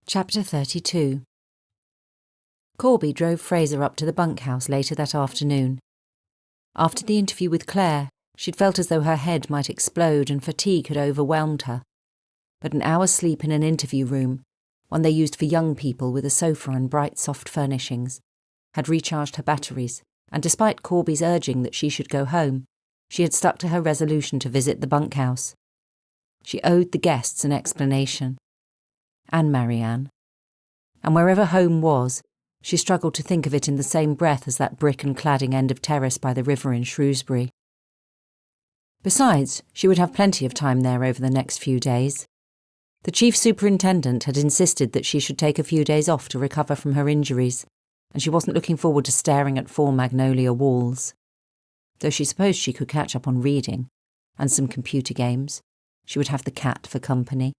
Chapter 32. Corby drove Fraser up to the bunkhouse later that afternoon. After the interview with Claire, she'd felt as though her head might explode and fatigue had overwhelmed her. But an hour's sleep in an interview room, one they used for young people with a sofa and bright soft furnishings, had recharged her batteries, and despite Corby's urging that she should go home, she had stuck to her resolution to visit the bunkhouse. She owed the guests an explanation. And Marianne. And wherever home was, she struggled to think of it in the same breath as that brick and cladding end of terrace by the river in Shrewsbury. Besides, she would have plenty of time there over the next few days. The chief superintendent had insisted that she should take a few days off to recover from her injuries, and she wasn't looking forward to staring at 4 magnolia walls. Though she supposed she could catch up on reading, and some computer games, she would have the cat for company.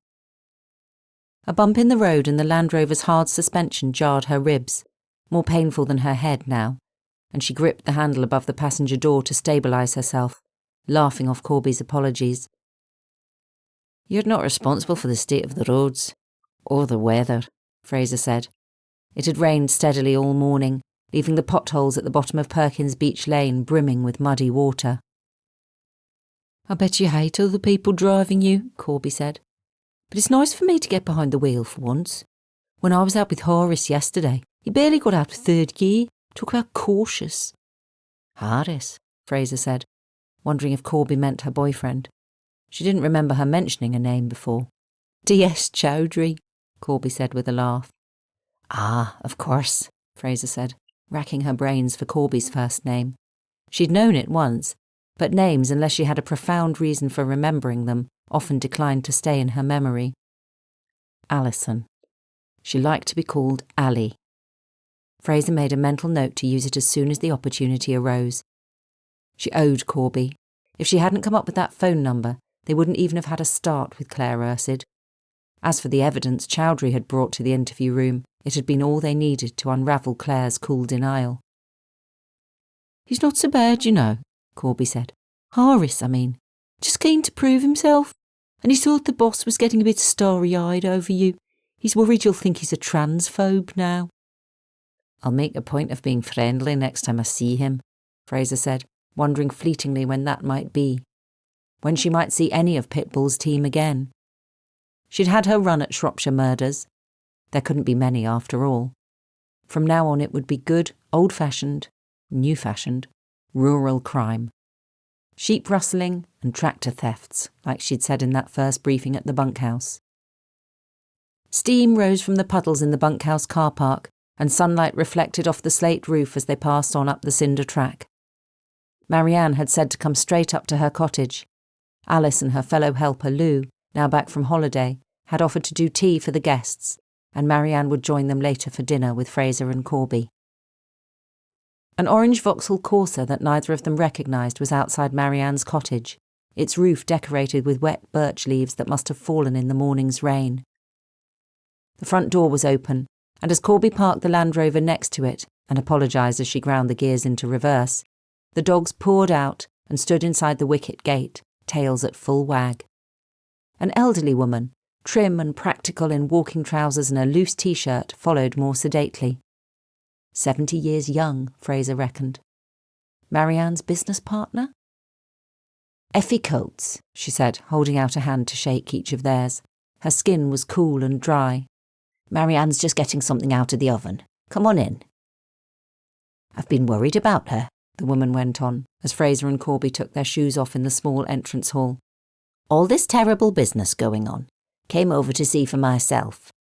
A bump in the road and the Land Rover's hard suspension jarred her ribs, more painful than her head now, and she gripped the handle above the passenger door to stabilise herself, laughing off Corby's apologies. "You're not responsible for the state of the roads, or the weather," Fraser said. It had rained steadily all morning, leaving the potholes at the bottom of Perkins Beach Lane brimming with muddy water. "I bet you hate other people driving you," Corby said. "But it's nice for me to get behind the wheel for once. When I was out with Horace yesterday, he barely got out of 3rd gear. Talk about cautious." "Horace," Fraser said, wondering if Corby meant her boyfriend. She didn't remember her mentioning a name before. "D.S. Chowdhury," Corby said with a laugh. "Ah, of course," Fraser said, racking her brains for Corby's first name. She'd known it once, but names, unless she had a profound reason for remembering them, often declined to stay in her memory. Alison. She liked to be called Allie. Fraser made a mental note to use it as soon as the opportunity arose. She owed Corby. If she hadn't come up with that phone number, they wouldn't even have had a start with Claire Ursid. As for the evidence Chowdhury had brought to the interview room, it had been all they needed to unravel Claire's cool denial. "He's not so bad, you know," Corby said. "Horace, I mean. Just keen to prove himself. And he thought the boss was getting a bit starry-eyed over you. He's worried you'll think he's a transphobe now." "I'll make a point of being friendly next time I see him," Fraser said, wondering fleetingly when that might be. When she might see any of Pitbull's team again. She'd had her run at Shropshire murders. There couldn't be many after all. From now on it would be good, old-fashioned, new-fashioned, rural crime. Sheep rustling and tractor thefts, like she'd said in that first briefing at the bunkhouse. Steam rose from the puddles in the bunkhouse car park, and sunlight reflected off the slate roof as they passed on up the cinder track. Marianne had said to come straight up to her cottage. Alice and her fellow helper Lou, now back from holiday, had offered to do tea for the guests, and Marianne would join them later for dinner with Fraser and Corby. An orange Vauxhall Corsa that neither of them recognised was outside Marianne's cottage, its roof decorated with wet birch leaves that must have fallen in the morning's rain. The front door was open, and as Corby parked the Land Rover next to it and apologised as she ground the gears into reverse, the dogs poured out and stood inside the wicket gate, tails at full wag. An elderly woman, trim and practical in walking trousers and a loose t-shirt, followed more sedately. 70 years young, Fraser reckoned. Marianne's business partner? "Effie Coates," she said, holding out a hand to shake each of theirs. Her skin was cool and dry. "Marianne's just getting something out of the oven. Come on in." "I've been worried about her," the woman went on, as Fraser and Corby took their shoes off in the small entrance hall. "All this terrible business going on. Came over to see for myself.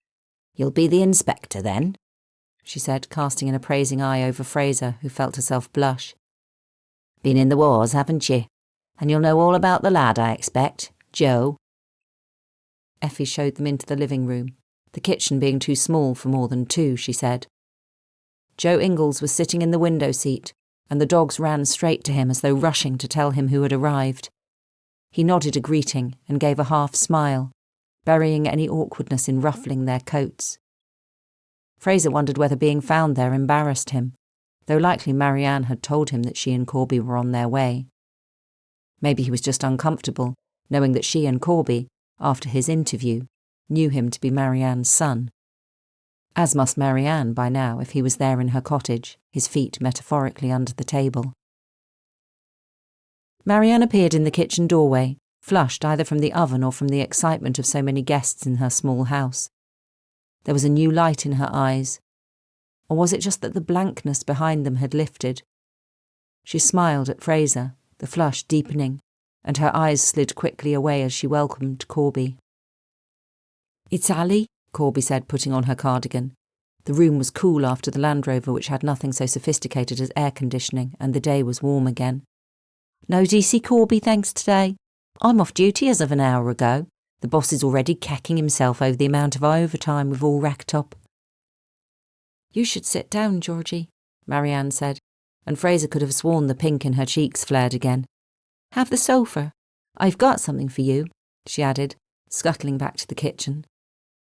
You'll be the inspector then?" she said, casting an appraising eye over Fraser, who felt herself blush. "Been in the wars, haven't you? And you'll know all about the lad, I expect, Joe." Effie showed them into the living room, the kitchen being too small for more than 2, she said. Joe Ingalls was sitting in the window seat, and the dogs ran straight to him as though rushing to tell him who had arrived. He nodded a greeting and gave a half smile, burying any awkwardness in ruffling their coats. Fraser wondered whether being found there embarrassed him, though likely Marianne had told him that she and Corby were on their way. Maybe he was just uncomfortable, knowing that she and Corby, after his interview, knew him to be Marianne's son. as must Marianne by now if he was there in her cottage, his feet metaphorically under the table. Marianne appeared in the kitchen doorway, flushed either from the oven or from the excitement of so many guests in her small house. There was a new light in her eyes, or was it just that the blankness behind them had lifted? She smiled at Fraser, the flush deepening, and her eyes slid quickly away as she welcomed Corby. "It's Ali," Corby said, putting on her cardigan. The room was cool after the Land Rover, which had nothing so sophisticated as air conditioning, and the day was warm again. "No DC Corby, thanks today. I'm off duty as of an hour ago. The boss is already kecking himself over the amount of overtime we've all racked up." "You should sit down, Georgie," Marianne said, and Fraser could have sworn the pink in her cheeks flared again. "Have the sofa. I've got something for you," she added, scuttling back to the kitchen.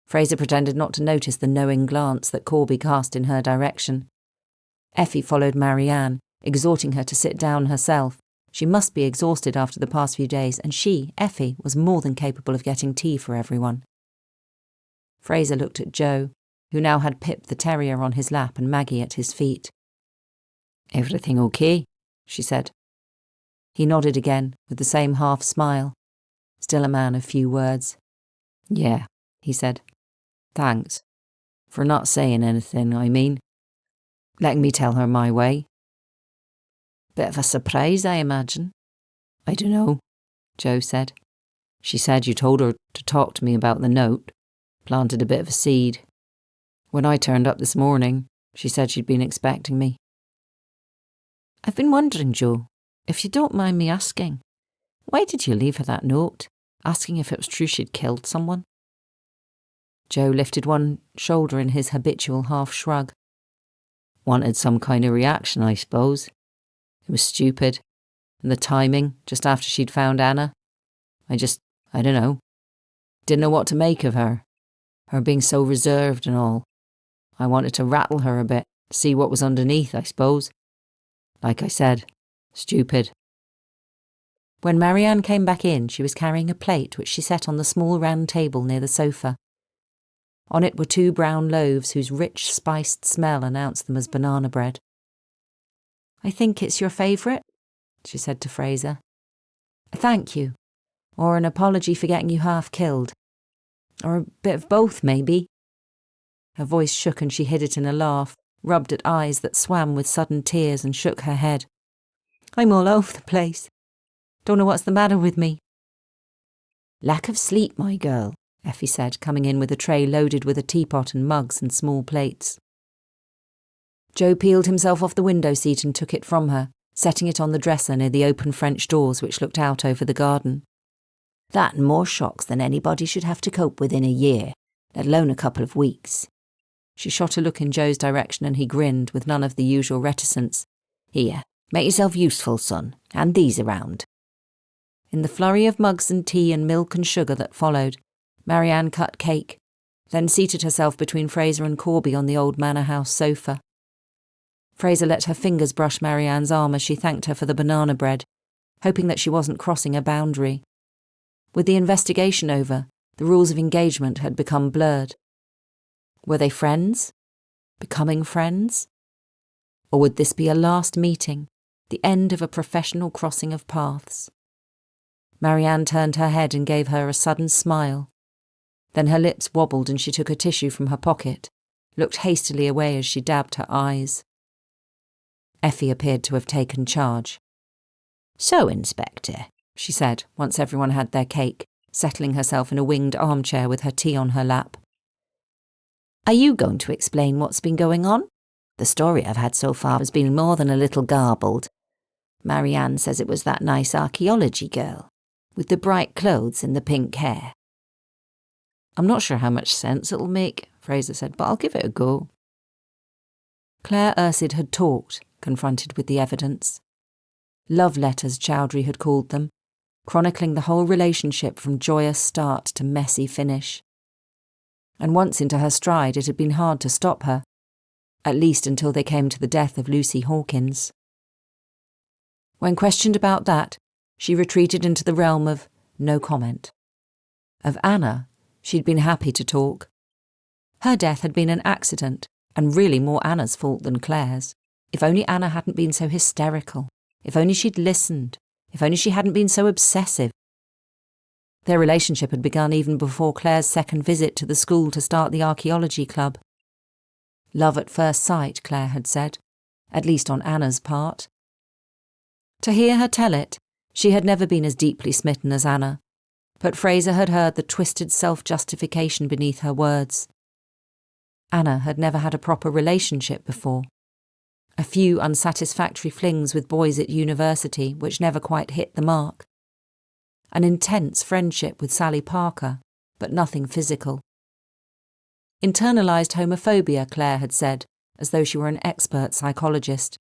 Fraser pretended not to notice the knowing glance that Corby cast in her direction. Effie followed Marianne, exhorting her to sit down herself. She must be exhausted after the past few days, and she, Effie, was more than capable of getting tea for everyone. Fraser looked at Joe, who now had Pip the terrier on his lap and Maggie at his feet. "Everything okay?" she said. He nodded again, with the same half smile. Still a man of few words. "Yeah," he said. "Thanks. For not saying anything, I mean. Letting me tell her my way." "Bit of a surprise, I imagine." "I dunno," Joe said. "She said you told her to talk to me about the note. Planted a bit of a seed. When I turned up this morning, she said she'd been expecting me." "I've been wondering, Joe, if you don't mind me asking, why did you leave her that note, asking if it was true she'd killed someone?" Joe lifted one shoulder in his habitual half shrug. "Wanted some kind of reaction, I suppose. It was stupid. And the timing, just after she'd found Anna. I don't know. Didn't know what to make of her. Her being so reserved and all. I wanted to rattle her a bit, see what was underneath, I suppose. Like I said, stupid." When Marianne came back in, she was carrying a plate which she set on the small round table near the sofa. On it were 2 brown loaves whose rich, spiced smell announced them as banana bread. "I think it's your favourite," she said to Fraser. "A thank you, or an apology for getting you half killed. Or a bit of both, maybe." Her voice shook and she hid it in a laugh, rubbed at eyes that swam with sudden tears and shook her head. "I'm all over the place. Don't know what's the matter with me." "Lack of sleep, my girl," Effie said, coming in with a tray loaded with a teapot and mugs and small plates. Joe peeled himself off the window seat and took it from her, setting it on the dresser near the open French doors which looked out over the garden. "That and more shocks than anybody should have to cope with in a year, let alone a couple of weeks." She shot a look in Joe's direction and he grinned with none of the usual reticence. "Here, make yourself useful, son. Hand these around." In the flurry of mugs and tea and milk and sugar that followed, Marianne cut cake, then seated herself between Fraser and Corby on the old manor house sofa. Fraser let her fingers brush Marianne's arm as she thanked her for the banana bread, hoping that she wasn't crossing a boundary. With the investigation over, the rules of engagement had become blurred. Were they friends? Becoming friends? Or would this be a last meeting, the end of a professional crossing of paths? Marianne turned her head and gave her a sudden smile. Then her lips wobbled and she took a tissue from her pocket, looked hastily away as she dabbed her eyes. Effie appeared to have taken charge. "So, Inspector," she said, once everyone had their cake, settling herself in a winged armchair with her tea on her lap. "Are you going to explain what's been going on? The story I've had so far has been more than a little garbled. Marianne says it was that nice archaeology girl, with the bright clothes and the pink hair." "I'm not sure how much sense it'll make," Fraser said, "but I'll give it a go." Claire Ursid had talked, confronted with the evidence. Love letters, Chowdhury had called them, chronicling the whole relationship from joyous start to messy finish. And once into her stride, it had been hard to stop her, at least until they came to the death of Lucy Hawkins. When questioned about that, she retreated into the realm of no comment. Of Anna, she'd been happy to talk. Her death had been an accident, and really more Anna's fault than Claire's. If only Anna hadn't been so hysterical. If only she'd listened. If only she hadn't been so obsessive. Their relationship had begun even before Claire's second visit to the school to start the archaeology club. Love at first sight, Claire had said, at least on Anna's part. To hear her tell it, she had never been as deeply smitten as Anna, but Fraser had heard the twisted self-justification beneath her words. Anna had never had a proper relationship before. A few unsatisfactory flings with boys at university which never quite hit the mark. An intense friendship with Sally Parker, but nothing physical. Internalised homophobia, Claire had said, as though she were an expert psychologist.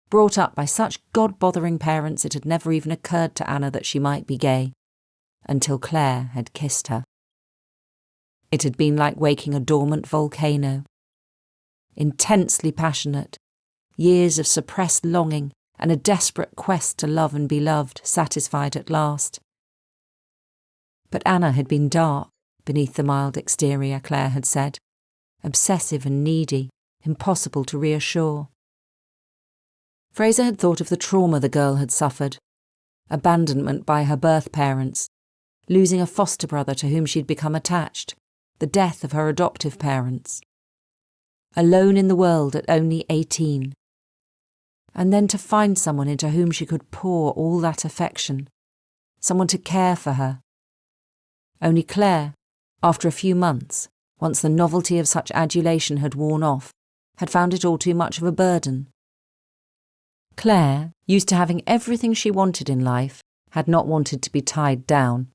Brought up by such god-bothering parents it had never even occurred to Anna that she might be gay, until Claire had kissed her. It had been like waking a dormant volcano. Intensely passionate, years of suppressed longing and a desperate quest to love and be loved, satisfied at last. But Anna had been dark beneath the mild exterior, Claire had said, obsessive and needy, impossible to reassure. Fraser had thought of the trauma the girl had suffered, abandonment by her birth parents, losing a foster brother to whom she'd become attached, the death of her adoptive parents. Alone in the world at only 18. And then to find someone into whom she could pour all that affection, someone to care for her. Only Claire, after a few months, once the novelty of such adulation had worn off, had found it all too much of a burden. Claire, used to having everything she wanted in life, had not wanted to be tied down,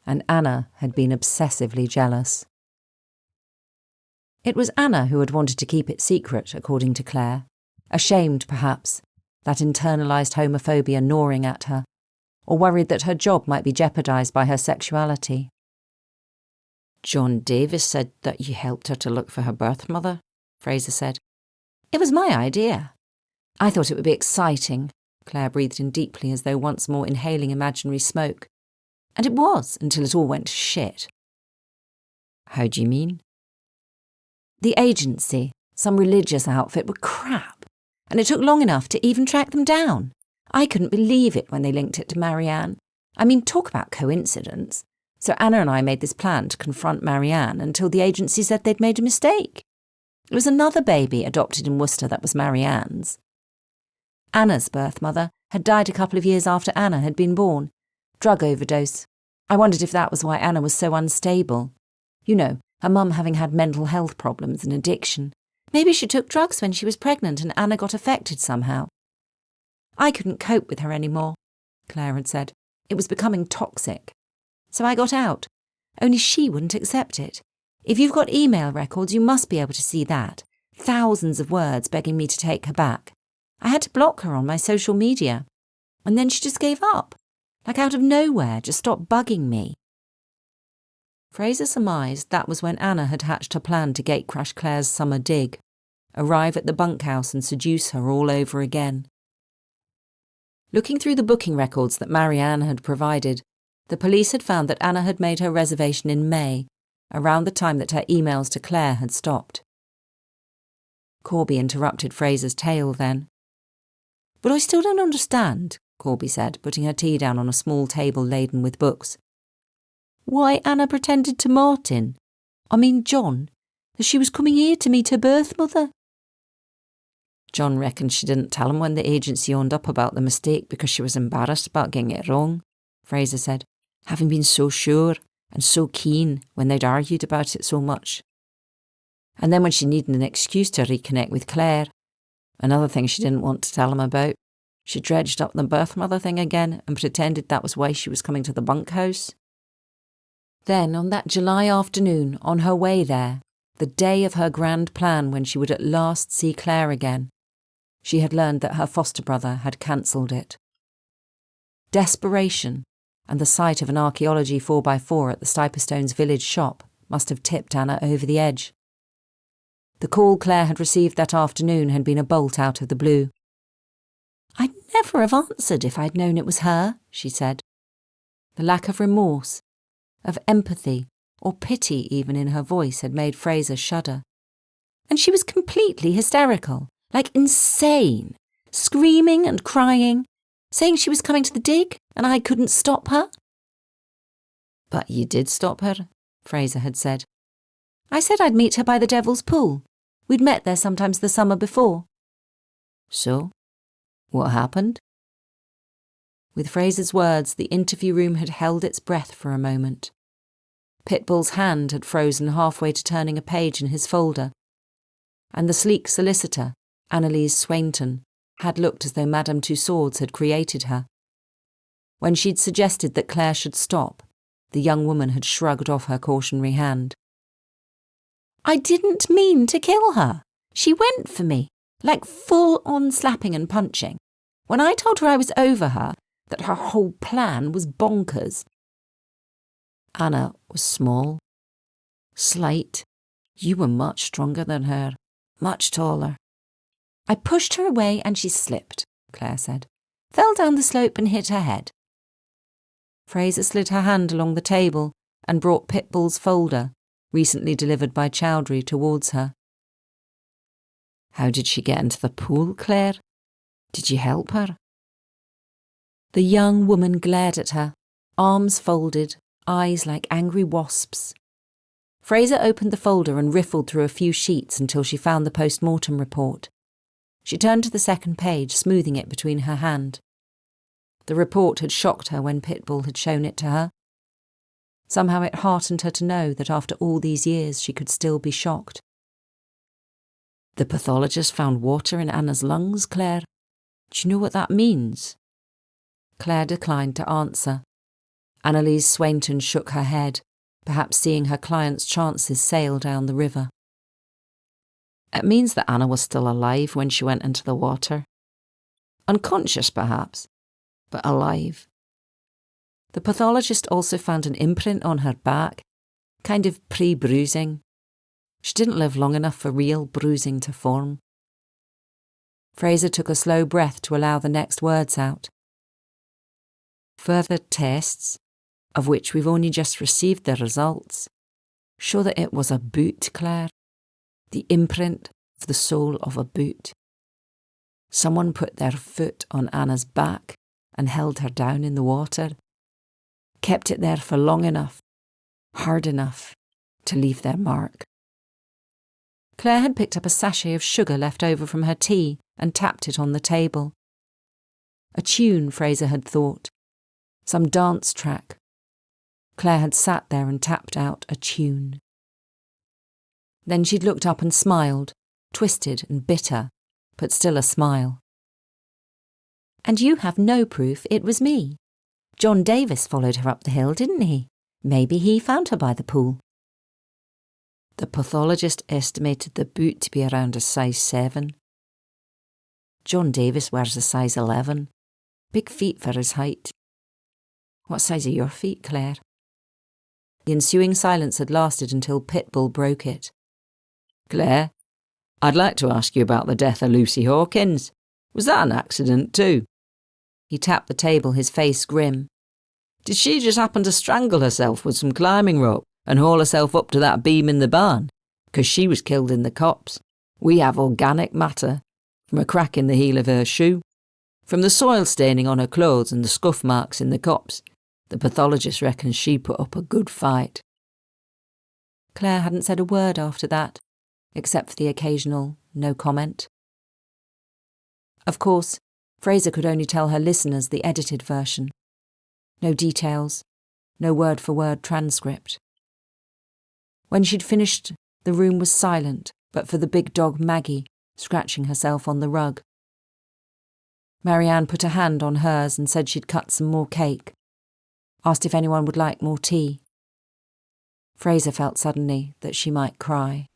and Anna had been obsessively jealous. It was Anna who had wanted to keep it secret, according to Claire, ashamed, perhaps, that internalised homophobia gnawing at her, or worried that her job might be jeopardised by her sexuality. John Davis said that you helped her to look for her birth mother, Fraser said. It was my idea. I thought it would be exciting, Claire breathed in deeply as though once more inhaling imaginary smoke. And it was, until it all went to shit. How do you mean? The agency, some religious outfit, were crap, and it took long enough to even track them down. I couldn't believe it when they linked it to Marianne. I mean, talk about coincidence. So Anna and I made this plan to confront Marianne until the agency said they'd made a mistake. It was another baby adopted in Worcester that was Marianne's. Anna's birth mother had died a couple of years after Anna had been born. Drug overdose. I wondered if that was why Anna was so unstable. You know, her mum having had mental health problems and addiction. Maybe she took drugs when she was pregnant and Anna got affected somehow. I couldn't cope with her anymore, Claire had said. It was becoming toxic. So I got out. Only she wouldn't accept it. If you've got email records, you must be able to see that. Thousands of words begging me to take her back. I had to block her on my social media. And then she just gave up. Like out of nowhere, just stopped bugging me. Fraser surmised that was when Anna had hatched her plan to gatecrash Claire's summer dig, arrive at the bunkhouse and seduce her all over again. Looking through the booking records that Marianne had provided, the police had found that Anna had made her reservation in May, around the time that her emails to Claire had stopped. Corby interrupted Fraser's tale then. But I still don't understand, Corby said, putting her tea down on a small table laden with books. Why Anna pretended to Martin, John, that she was coming here to meet her birth mother. John reckons she didn't tell him when the agency owned up about the mistake because she was embarrassed about getting it wrong, Fraser said, having been so sure and so keen when they'd argued about it so much. And then when she needed an excuse to reconnect with Claire, another thing she didn't want to tell him about, she dredged up the birth mother thing again and pretended that was why she was coming to the bunkhouse. Then, on that July afternoon, on her way there, the day of her grand plan when she would at last see Claire again, she had learned that her foster brother had cancelled it. Desperation, and the sight of an archaeology 4x4 at the Stiperstones village shop must have tipped Anna over the edge. The call Claire had received that afternoon had been a bolt out of the blue. I'd never have answered if I'd known it was her, she said. The lack of remorse, of empathy, or pity even in her voice had made Fraser shudder. And she was completely hysterical, like insane, screaming and crying, saying she was coming to the dig and I couldn't stop her. But you did stop her, Fraser had said. I said I'd meet her by the Devil's Pool. We'd met there sometimes the summer before. So, what happened? With Fraser's words, the interview room had held its breath for a moment. Pitbull's hand had frozen halfway to turning a page in his folder, and the sleek solicitor, Annalise Swainton, had looked as though Madame Tussauds had created her. When she'd suggested that Claire should stop, the young woman had shrugged off her cautionary hand. I didn't mean to kill her. She went for me, like full-on slapping and punching. When I told her I was over her, that her whole plan was bonkers. Anna was small, slight. You were much stronger than her, much taller. I pushed her away and she slipped, Claire said. Fell down the slope and hit her head. Fraser slid her hand along the table and brought Pitbull's folder, recently delivered by Chowdhury, towards her. How did she get into the pool, Claire? Did you help her? The young woman glared at her, arms folded, eyes like angry wasps. Fraser opened the folder and riffled through a few sheets until she found the post-mortem report. She turned to the second page, smoothing it between her hand. The report had shocked her when Pitbull had shown it to her. Somehow it heartened her to know that after all these years she could still be shocked. The pathologist found water in Anna's lungs, Claire. Do you know what that means? Claire declined to answer. Annalise Swainton shook her head, perhaps seeing her client's chances sail down the river. It means that Anna was still alive when she went into the water. Unconscious, perhaps, but alive. The pathologist also found an imprint on her back, kind of pre-bruising. She didn't live long enough for real bruising to form. Fraser took a slow breath to allow the next words out. Further tests, of which we've only just received the results, show that it was a boot, Claire. The imprint of the sole of a boot. Someone put their foot on Anna's back and held her down in the water, kept it there for long enough, hard enough, to leave their mark. Claire had picked up a sachet of sugar left over from her tea and tapped it on the table. A tune, Fraser had thought. Some dance track. Claire had sat there and tapped out a tune. Then she'd looked up and smiled, twisted and bitter, but still a smile. And you have no proof it was me. John Davis followed her up the hill, didn't he? Maybe he found her by the pool. The pathologist estimated the boot to be around a size 7. John Davis wears a size 11. Big feet for his height. What size are your feet, Claire? The ensuing silence had lasted until Pitbull broke it. Claire, I'd like to ask you about the death of Lucy Hawkins. Was that an accident too? He tapped the table, his face grim. Did she just happen to strangle herself with some climbing rope and haul herself up to that beam in the barn? 'Cause she was killed in the copse. We have organic matter from a crack in the heel of her shoe, from the soil staining on her clothes and the scuff marks in the copse. The pathologist reckons she put up a good fight. Claire hadn't said a word after that, except for the occasional no comment. Of course, Fraser could only tell her listeners the edited version. No details, no word-for-word transcript. When she'd finished, the room was silent, but for the big dog Maggie, scratching herself on the rug. Marianne put a hand on hers and said she'd cut some more cake, asked if anyone would like more tea. Fraser felt suddenly that she might cry.